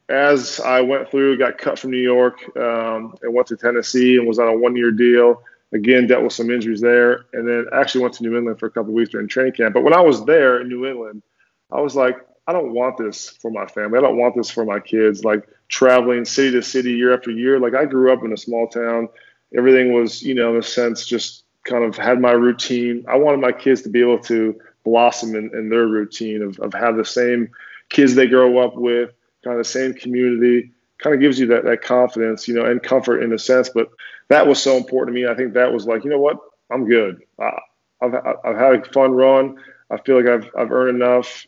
as I went through, got cut from New York, and went to Tennessee and was on a 1-year deal. Again, dealt with some injuries there, and then actually went to New England for a couple of weeks during training camp. But when I was there in New England, I was like, I don't want this for my family. I don't want this for my kids. Like traveling city to city year after year. Like I grew up in a small town. Everything was, in a sense, just kind of had my routine. I wanted my kids to be able to blossom in their routine of have the same kids they grow up with, kind of the same community. Kind of gives you that confidence, and comfort in a sense. But that was so important to me. I think that was like, you know what, I'm good. I've had a fun run. I feel like I've earned enough.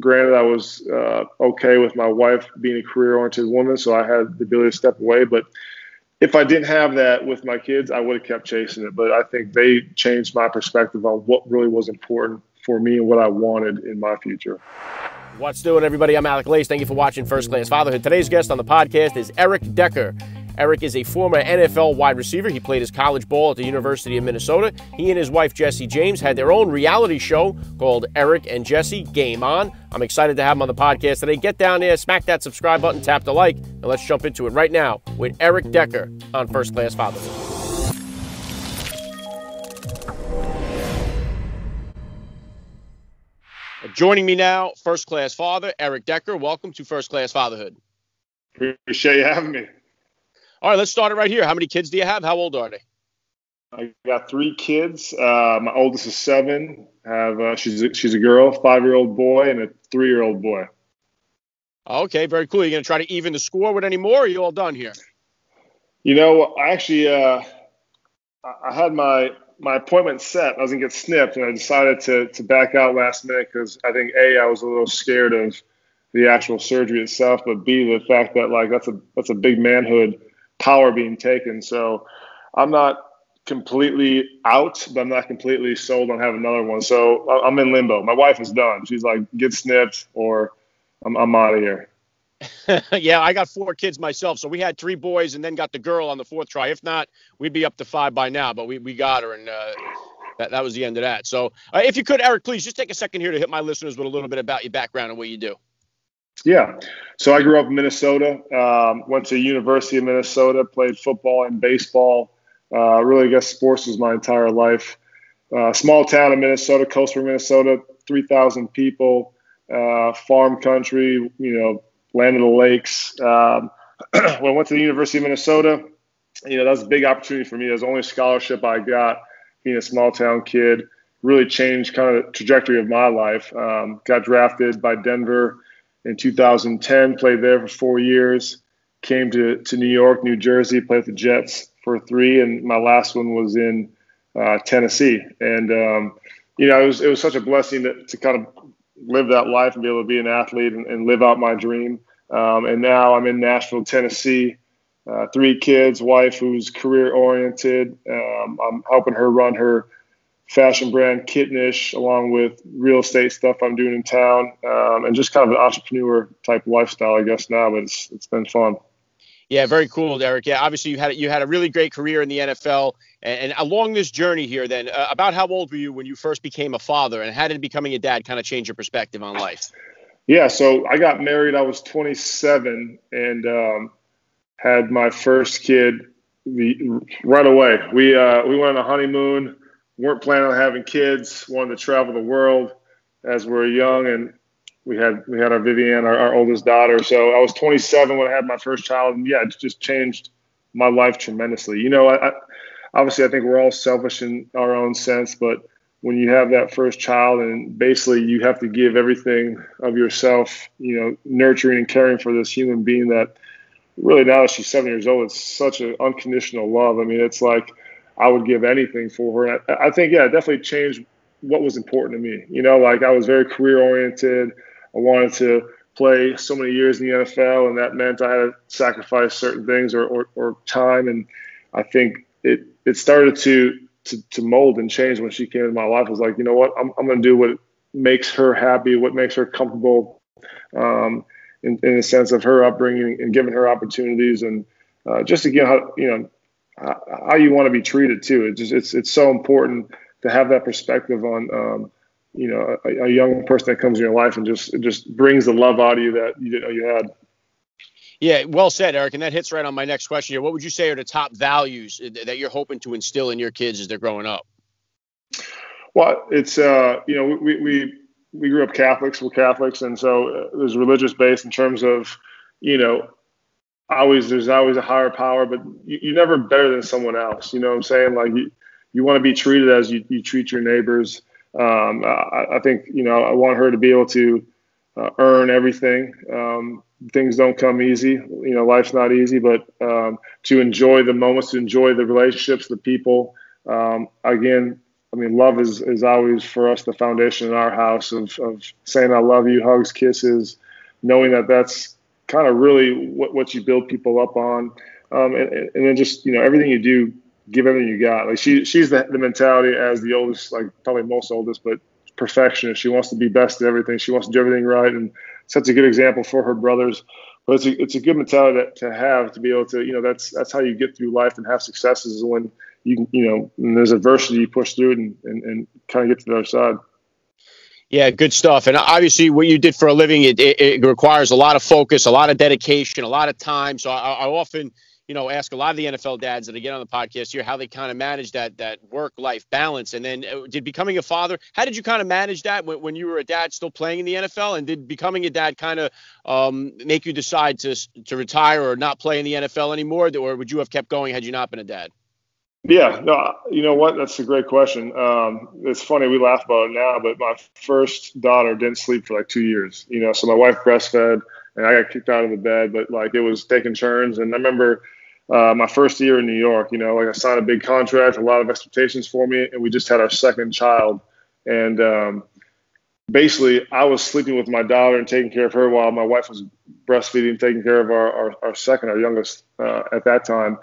Granted, I was okay with my wife being a career-oriented woman, so I had the ability to step away. But if I didn't have that with my kids, I would have kept chasing it. But I think they changed my perspective on what really was important for me and what I wanted in my future. What's doing, everybody? I'm Alec Lace. Thank you for watching First Class Fatherhood. Today's guest on the podcast is Eric Decker. Eric is a former NFL wide receiver. He played his college ball at the University of Minnesota. He and his wife, Jessie James, had their own reality show called Eric and Jessie Game On. I'm excited to have him on the podcast today. Get down there, smack that subscribe button, tap the like, and let's jump into it right now with Eric Decker on First Class Fatherhood. Joining me now, First Class Father, Eric Decker. Welcome to First Class Fatherhood. Appreciate you having me. All right, let's start it right here. How many kids do you have? How old are they? I got 3 kids. My oldest is 7. She's a girl, 5-year-old boy, and a 3-year-old boy. Okay, very cool. Are you going to try to even the score with any more, or are you all done here? I actually I had my appointment set. I was going to get snipped, and I decided to back out last minute because I think, A, I was a little scared of the actual surgery itself, but B, the fact that that's a big manhood power being taken. So I'm not completely out, but I'm not completely sold on having another one. So I'm in limbo. My wife is done. She's like, get snipped or I'm out of here. Yeah, I got 4 kids myself. So we had 3 boys and then got the girl on the 4th try. If not, we'd be up to 5 by now, but we got her, and that was the end of that. So if you could, Eric, please just take a second here to hit my listeners with a little bit about your background and what you do. Yeah. So I grew up in Minnesota, went to the University of Minnesota, played football and baseball. Really, I guess sports was my entire life. Small town in Minnesota, coastal Minnesota, 3,000 people, farm country, land of the lakes. When I went to the University of Minnesota, that was a big opportunity for me. It was the only scholarship I got being a small town kid. Really changed kind of the trajectory of my life. Got drafted by Denver in 2010, played there for 4 years, came to New York, New Jersey, played with the Jets for 3, and my last one was in Tennessee. And, it was such a blessing to kind of live that life and be able to be an athlete and live out my dream. And now I'm in Nashville, Tennessee, 3 kids, wife who's career-oriented. I'm helping her run her fashion brand Kittenish, along with real estate stuff I'm doing in town, and just kind of an entrepreneur type lifestyle, I guess now. But it's been fun. Yeah, very cool, Derek. Yeah, obviously you had a really great career in the NFL, and along this journey here, then about how old were you when you first became a father, and how did becoming a dad kind of change your perspective on life? Yeah, so I got married. I was 27 and had my first kid right away. We went on a honeymoon. Weren't planning on having kids, wanted to travel the world as we were young, and we had our Vivian, our oldest daughter. So I was 27 when I had my first child, and yeah, it just changed my life tremendously. Obviously I think we're all selfish in our own sense, but when you have that first child and basically you have to give everything of yourself, nurturing and caring for this human being that really, now that she's 7 years old, it's such an unconditional love. I mean, it's like I would give anything for her. And I think, yeah, it definitely changed what was important to me. I was very career-oriented. I wanted to play so many years in the NFL, and that meant I had to sacrifice certain things or time. And I think it started to mold and change when she came into my life. I was like, you know what, I'm going to do what makes her happy, what makes her comfortable, in the sense of her upbringing and giving her opportunities, and just again, how you want to be treated too. It's so important to have that perspective on, a young person that comes in your life and it just brings the love out of you that you didn't know you had. Yeah, well said, Eric. And that hits right on my next question here. What would you say are the top values that you're hoping to instill in your kids as they're growing up? Well, it's we grew up Catholics. We're Catholics, and so there's religious base in terms of, you know, always there's always a higher power, but you're never better than someone else. You know what I'm saying? Like you want to be treated as you treat your neighbors. I think, I want her to be able to earn everything. Things don't come easy. Life's not easy, but to enjoy the moments, to enjoy the relationships, the people. Again, I mean, love is always for us the foundation in our house of saying I love you, hugs, kisses, knowing that that's kind of really what you build people up on. And then just, everything you do, give everything you got. Like she's the mentality as the oldest, like probably most oldest, but perfectionist. She wants to be best at everything. She wants to do everything right, and sets a good example for her brothers. But it's a good mentality to have, to be able to, that's how you get through life and have successes, is when when there's adversity, you push through it and kind of get to the other side. Yeah, good stuff. And obviously, what you did for a living, it requires a lot of focus, a lot of dedication, a lot of time. So I often, ask a lot of the NFL dads that I get on the podcast here how they kind of manage that work-life balance. And then did becoming a father, how did you kind of manage that when you were a dad still playing in the NFL? And did becoming a dad kind of make you decide to retire or not play in the NFL anymore? Or would you have kept going had you not been a dad? Yeah, no, you know what? That's a great question. It's funny, we laugh about it now, but my first daughter didn't sleep for like 2 years. So my wife breastfed, and I got kicked out of the bed, but like it was taking turns. And I remember my first year in New York. Like I signed a big contract, a lot of expectations for me, and we just had our second child. And basically, I was sleeping with my daughter and taking care of her while my wife was breastfeeding, taking care of our youngest at that time.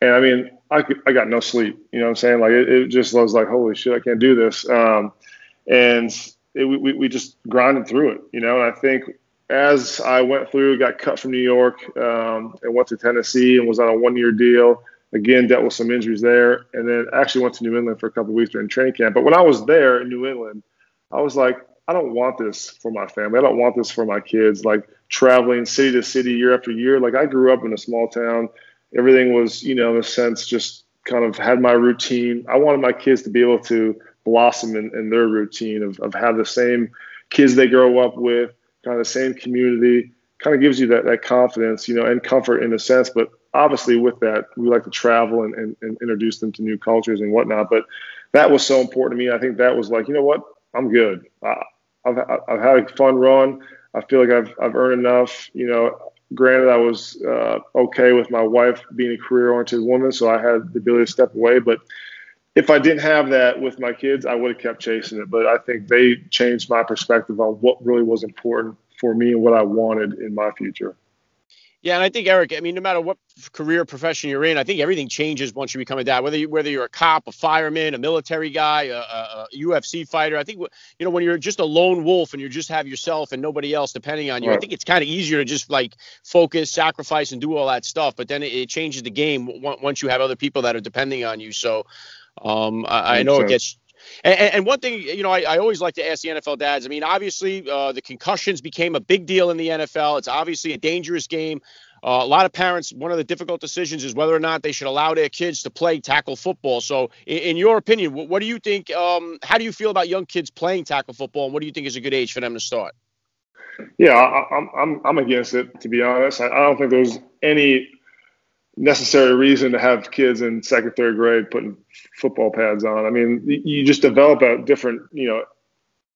And I mean, I got no sleep. You know what I'm saying? Like it just was like, holy shit, I can't do this. And we just grinded through it. And I think as I went through, got cut from New York, and went to Tennessee and was on a 1-year deal. Again, dealt with some injuries there, and then actually went to New England for a couple of weeks during training camp. But when I was there in New England, I was like, I don't want this for my family. I don't want this for my kids. Like traveling city to city year after year. Like I grew up in a small town. Everything was, in a sense, just kind of had my routine. I wanted my kids to be able to blossom in their routine of have the same kids they grow up with, kind of the same community. Kind of gives you that confidence, and comfort in a sense. But obviously with that, we like to travel and introduce them to new cultures and whatnot. But that was so important to me. I think that was like, you know what? I'm good. I've had a fun run. I feel like I've earned enough. Granted, I was okay with my wife being a career-oriented woman, so I had the ability to step away. But if I didn't have that with my kids, I would have kept chasing it. But I think they changed my perspective on what really was important for me and what I wanted in my future. Yeah, and I think, Eric, I mean, no matter what career profession you're in, I think everything changes once you become a dad. Whether you're a cop, a fireman, a military guy, a UFC fighter. I think when you're just a lone wolf and you just have yourself and nobody else depending on you, Right. I think it's kind of easier to just like focus, sacrifice, and do all that stuff. But then it changes the game once you have other people that are depending on you. So I know it 100%. gets. And one thing, I always like to ask the NFL dads. I mean, obviously, the concussions became a big deal in the NFL. It's obviously a dangerous game. A lot of parents, one of the difficult decisions is whether or not they should allow their kids to play tackle football. So, in your opinion, what do you think? How do you feel about young kids playing tackle football, and what do you think is a good age for them to start? Yeah, I'm against it, to be honest. I don't think there's any necessary reason to have kids in second, third grade putting football pads on. I mean, you just develop at different,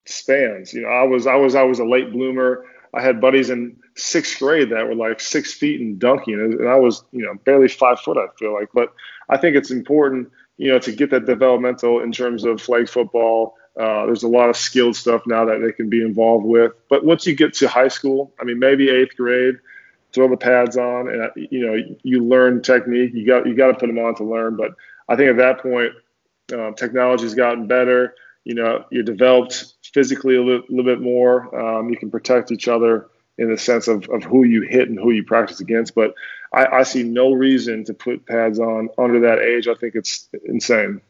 spans. I was a late bloomer. I had buddies in sixth grade that were like 6 feet and dunking, and I was, barely 5 foot, I feel like. But I think it's important, to get that developmental in terms of flag football. There's a lot of skilled stuff now that they can be involved with. But once you get to high school, I mean, maybe eighth grade, throw the pads on, and you learn technique. You got to put them on to learn. But I think at that point, technology's gotten better. You're developed physically a little bit more. You can protect each other in the sense of who you hit and who you practice against. But I see no reason to put pads on under that age. I think it's insane.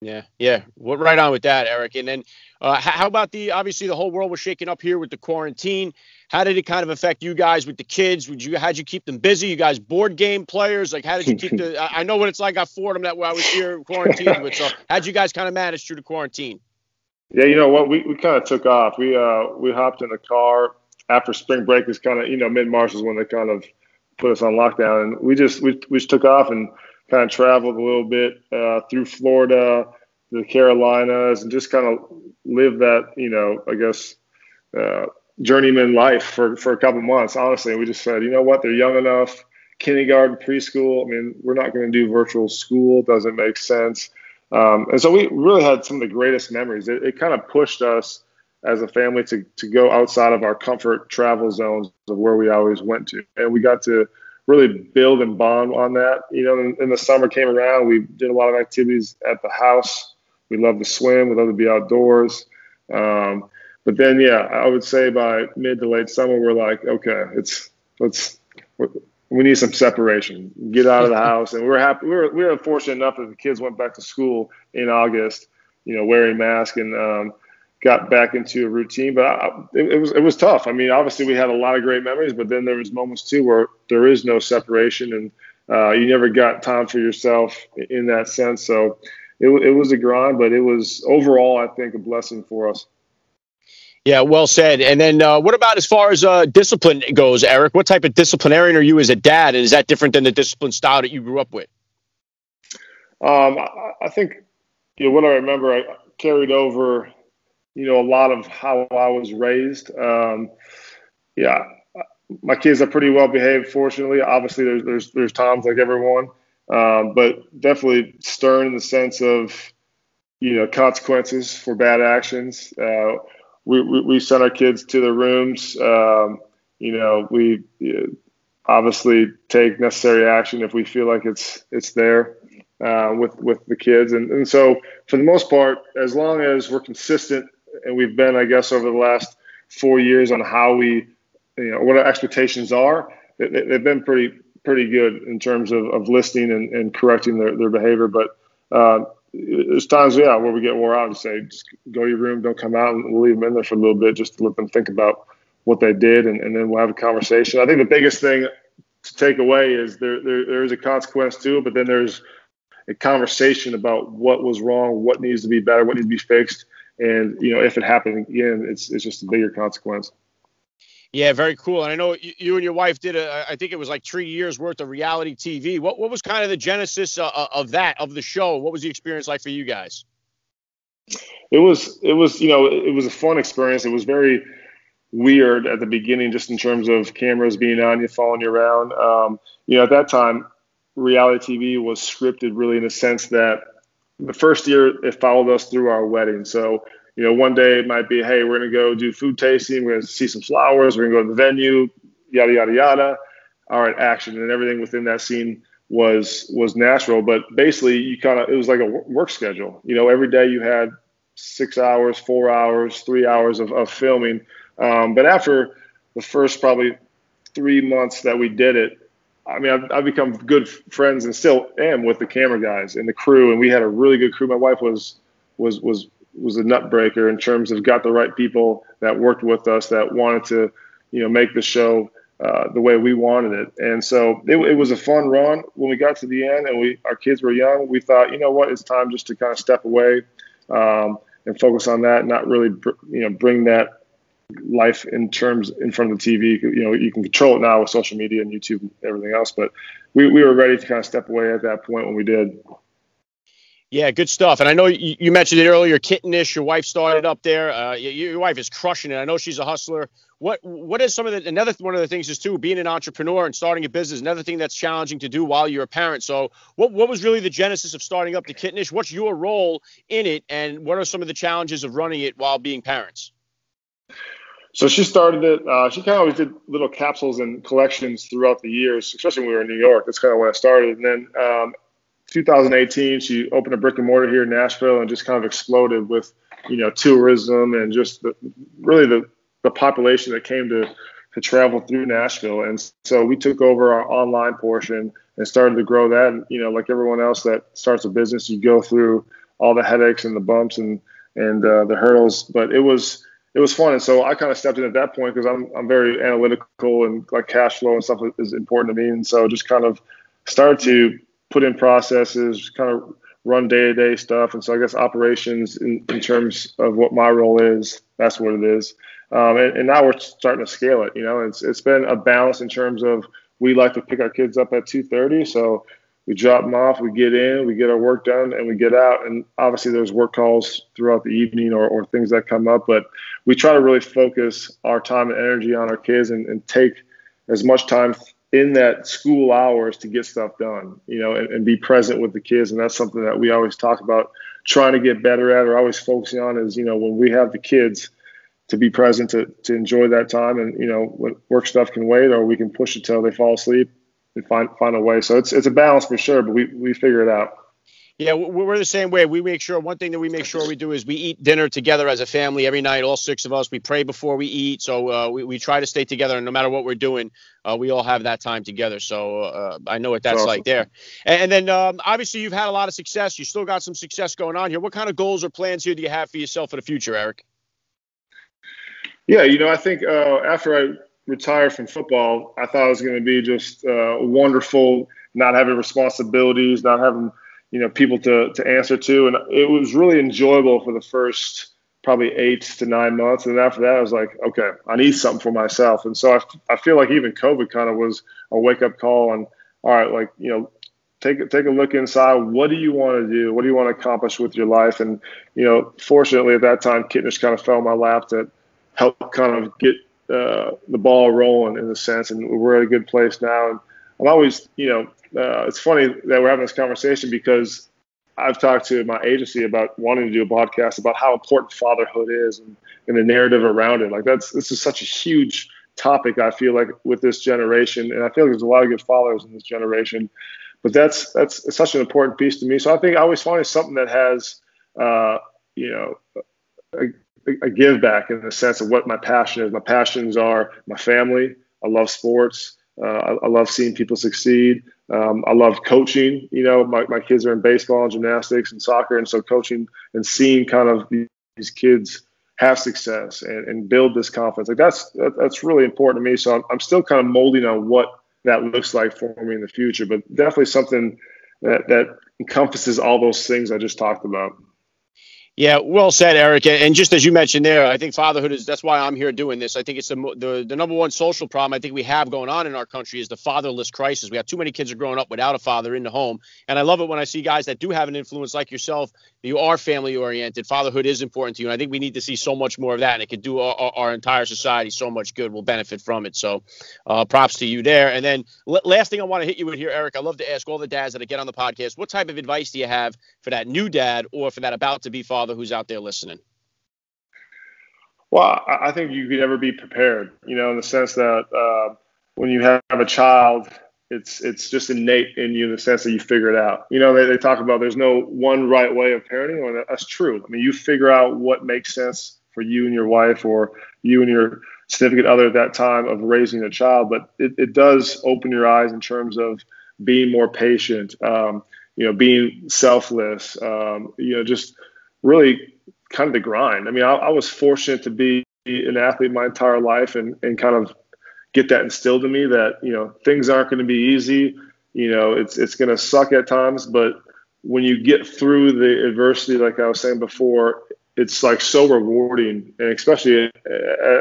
Yeah. Well, right on with that, Eric. And then, how about obviously the whole world was shaking up here with the quarantine. How did it kind of affect you guys with the kids? How'd you keep them busy? You guys board game players? Like, how did you keep I know what it's like. I fought them that I was here quarantined with. So how'd you guys kind of manage through the quarantine? Yeah, you know what? We kind of took off. We hopped in the car after spring break is kind of, mid-March is when they kind of put us on lockdown, and we just took off and kind of traveled a little bit through Florida, the Carolinas, and just kind of lived that, I guess, journeyman life for a couple months. Honestly, we just said, you know what? They're young enough. Kindergarten, preschool. I mean, we're not going to do virtual school. Doesn't make sense. And so we really had some of the greatest memories. It kind of pushed us as a family to go outside of our comfort travel zones of where we always went to. And we got to really build and bond on that. And the summer came around, we did a lot of activities at the house. We love to swim. We love to be outdoors. But then, yeah, I would say by mid to late summer, we're like, okay, we need some separation. Get out of the house. And we were happy. We were fortunate enough that the kids went back to school in August, wearing masks and got back into a routine. But it was tough. I mean, obviously we had a lot of great memories, but then there was moments too where there is no separation, and you never got time for yourself in that sense. So it was a grind, but it was overall, I think, a blessing for us. Yeah, well said. And then what about as far as discipline goes, Eric? What type of disciplinarian are you as a dad? And is that different than the discipline style that you grew up with? I think, what I remember, I carried over, a lot of how I was raised. Yeah, my kids are pretty well behaved, fortunately. Obviously, there's times like everyone, but definitely stern in the sense of, consequences for bad actions. We send our kids to their rooms. We obviously take necessary action if we feel like it's there with the kids. And so for the most part, as long as we're consistent, and we've been, I guess, over the last 4 years on how we, what our expectations are, they've been pretty good in terms of listening and correcting their behavior. But there's times, where we get wore out and say, just go to your room, don't come out, and we'll leave them in there for a little bit just to let them think about what they did, and then we'll have a conversation. I think the biggest thing to take away is there is a consequence to it, but then there's a conversation about what was wrong, what needs to be better, what needs to be fixed, and if it happened again, it's just a bigger consequence. Yeah, very cool. And I know you and your wife did I think it was like 3 years worth of reality TV. What was kind of the genesis of the show? What was the experience like for you guys? It was a fun experience. It was very weird at the beginning, just in terms of cameras being on you, following you around. At that time, reality TV was scripted really in the sense that the first year it followed us through our wedding. So one day it might be, hey, we're going to go do food tasting. We're going to see some flowers. We're going to go to the venue, yada, yada, yada. All right, action. And everything within that scene was natural. But basically, it was like a work schedule. Every day you had 6 hours, 4 hours, 3 hours of filming. But after the first probably 3 months that we did it, I mean, I've become good friends and still am with the camera guys and the crew. And we had a really good crew. My wife was a nut breaker in terms of got the right people that worked with us that wanted to, make the show the way we wanted it. And so it was a fun run. When we got to the end and our kids were young, we thought, it's time just to kind of step away and focus on that, not really, bring that life in front of the TV. You can control it now with social media and YouTube and everything else, but we were ready to kind of step away at that point when we did. Yeah, good stuff. And I know you mentioned it earlier, Kittenish, your wife started up there. Your wife is crushing it. I know she's a hustler. What is another one of the things is too, being an entrepreneur and starting a business, another thing that's challenging to do while you're a parent. So what was really the genesis of starting up the Kittenish? What's your role in it? And what are some of the challenges of running it while being parents? So she started it. She kind of always did little capsules and collections throughout the years, especially when we were in New York. That's kind of when I started. And then 2018, she opened a brick and mortar here in Nashville and just kind of exploded with, tourism and just the population that came to travel through Nashville. And so we took over our online portion and started to grow that. And, like everyone else that starts a business, you go through all the headaches and the bumps and the hurdles. But it was it was fun. And so I kind of stepped in at that point because I'm very analytical, and like cash flow and stuff is important to me. And so just kind of started to put in processes, kind of run day-to-day stuff. And so I guess operations in terms of what my role is, that's what it is. And now we're starting to scale it. It's been a balance in terms of, we like to pick our kids up at 2:30. So we drop them off, we get in, we get our work done, and we get out. And obviously there's work calls throughout the evening or things that come up. But we try to really focus our time and energy on our kids and take as much time in that school hours to get stuff done, and be present with the kids. And that's something that we always talk about trying to get better at, or always focusing on, is, when we have the kids, to be present, to enjoy that time. And, when work stuff can wait, or we can push it till they fall asleep and find a way. So it's a balance for sure, but we figure it out. Yeah, we're the same way. We make sure, one thing that we make sure we do is we eat dinner together as a family every night, all 6 of us. We pray before we eat. So we try to stay together, and no matter what we're doing, we all have that time together. So I know what that's awesome. like there. And then obviously you've had a lot of success. You still got some success going on here. What kind of goals or plans here do you have for yourself for the future, Eric? Yeah, I think after I retired from football, I thought it was going to be just wonderful, not having responsibilities, not having people to answer to. And it was really enjoyable for the first probably 8 to 9 months. And after that, I was like, okay, I need something for myself. And so I feel like even COVID kind of was a wake up call. And all right, take a look inside. What do you want to do? What do you want to accomplish with your life? And, fortunately at that time, Kitnish kind of fell in my lap that helped kind of get the ball rolling in a sense. And we're at a good place now. And I'm always, it's funny that we're having this conversation because I've talked to my agency about wanting to do a podcast about how important fatherhood is and the narrative around it. Like this is such a huge topic, I feel like, with this generation. And I feel like there's a lot of good fathers in this generation, but that's such an important piece to me. So I think I always find something that has, a give back in the sense of what my passion is. My passions are my family. I love sports. I love seeing people succeed. I love coaching. My kids are in baseball and gymnastics and soccer. And so coaching and seeing kind of these kids have success and build this confidence, like that's really important to me. So I'm still kind of molding on what that looks like for me in the future, but definitely something that encompasses all those things I just talked about. Yeah, well said, Eric. And just as you mentioned there, I think fatherhood that's why I'm here doing this. I think it's the number one social problem I think we have going on in our country is the fatherless crisis. We have too many kids are growing up without a father in the home. And I love it when I see guys that do have an influence like yourself. You are family oriented. Fatherhood is important to you. And I think we need to see so much more of that. And it could do our entire society so much good. We'll benefit from it. So props to you there. And then last thing I want to hit you with here, Eric, I love to ask all the dads that I get on the podcast, what type of advice do you have for that new dad or for that about to be father who's out there listening? Well, I think you could never be prepared, in the sense that when you have a child, it's just innate in you in the sense that you figure it out. They talk about there's no one right way of parenting, and that's true. I mean, you figure out what makes sense for you and your wife or you and your significant other at that time of raising a child, but it does open your eyes in terms of being more patient, being selfless, just really kind of the grind. I mean, I was fortunate to be an athlete my entire life and kind of get that instilled in me that, things aren't going to be easy. It's going to suck at times, but when you get through the adversity, like I was saying before, it's like so rewarding. And especially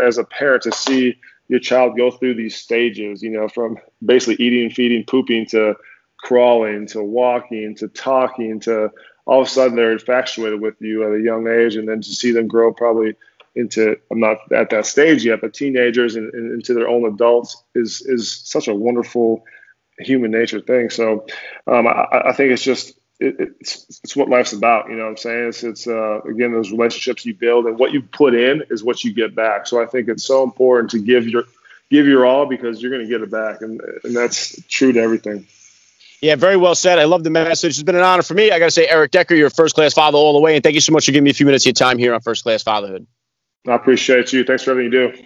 as a parent to see your child go through these stages, from basically eating, feeding, pooping to crawling, to walking, to talking, to all of a sudden they're infatuated with you at a young age, and then to see them grow probably into, I'm not at that stage yet, but teenagers and into their own adults is such a wonderful human nature thing. So I think it's just, it's what life's about. You know what I'm saying? It's again, those relationships you build and what you put in is what you get back. So I think it's so important to give your all because you're going to get it back. And that's true to everything. Yeah, very well said. I love the message. It's been an honor for me. I got to say, Eric Decker, you're a first-class father all the way. And thank you so much for giving me a few minutes of your time here on First Class Fatherhood. I appreciate you. Thanks for everything you do.